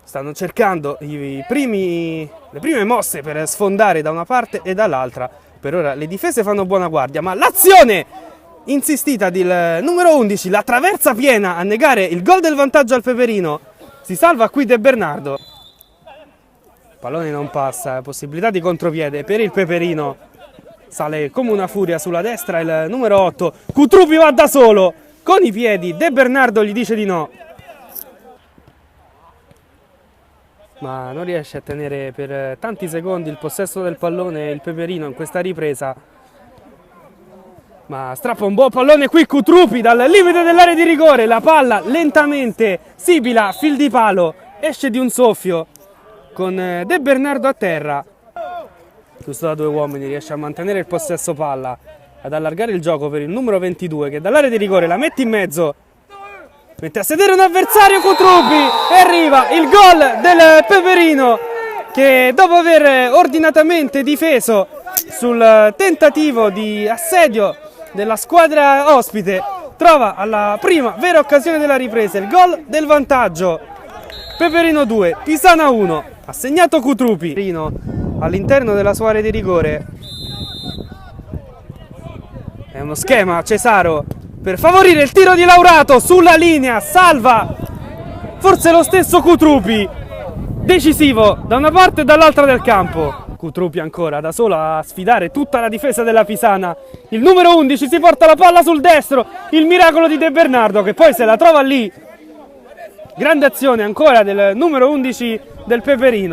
stanno cercando le prime mosse per sfondare da una parte e dall'altra. Per ora le difese fanno buona guardia, ma l'azione insistita del numero 11, la traversa piena a negare il gol del vantaggio al Peperino. Si salva qui De Bernardo. Il pallone non passa, possibilità di contropiede per il Peperino. Sale come una furia sulla destra il numero 8. Cutrupi va da solo con i piedi. De Bernardo gli dice di no, ma non riesce a tenere per tanti secondi il possesso del pallone il Peperino in questa ripresa. Ma strappa un buon pallone qui Cutrupi dal limite dell'area di rigore. La palla lentamente sibila, fil di palo, esce di un soffio con De Bernardo a terra. Giusto da due uomini riesce a mantenere il possesso palla, ad allargare il gioco per il numero 22 che dall'area di rigore la mette in mezzo, mette a sedere un avversario Cutrupi e arriva il gol del Peperino che dopo aver ordinatamente difeso sul tentativo di assedio della squadra ospite trova alla prima vera occasione della ripresa il gol del vantaggio. Peperino 2, Pisana 1, ha segnato Cutrupi all'interno della sua area di rigore. È uno schema Cesaro per favorire il tiro di Laurato sulla linea, salva forse lo stesso Cutrupi, decisivo da una parte e dall'altra del campo. Cutrupi ancora da solo a sfidare tutta la difesa della Pisana. Il numero 11 si porta la palla sul destro, il miracolo di De Bernardo che poi se la trova lì. Grande azione ancora del numero 11 del Peperino.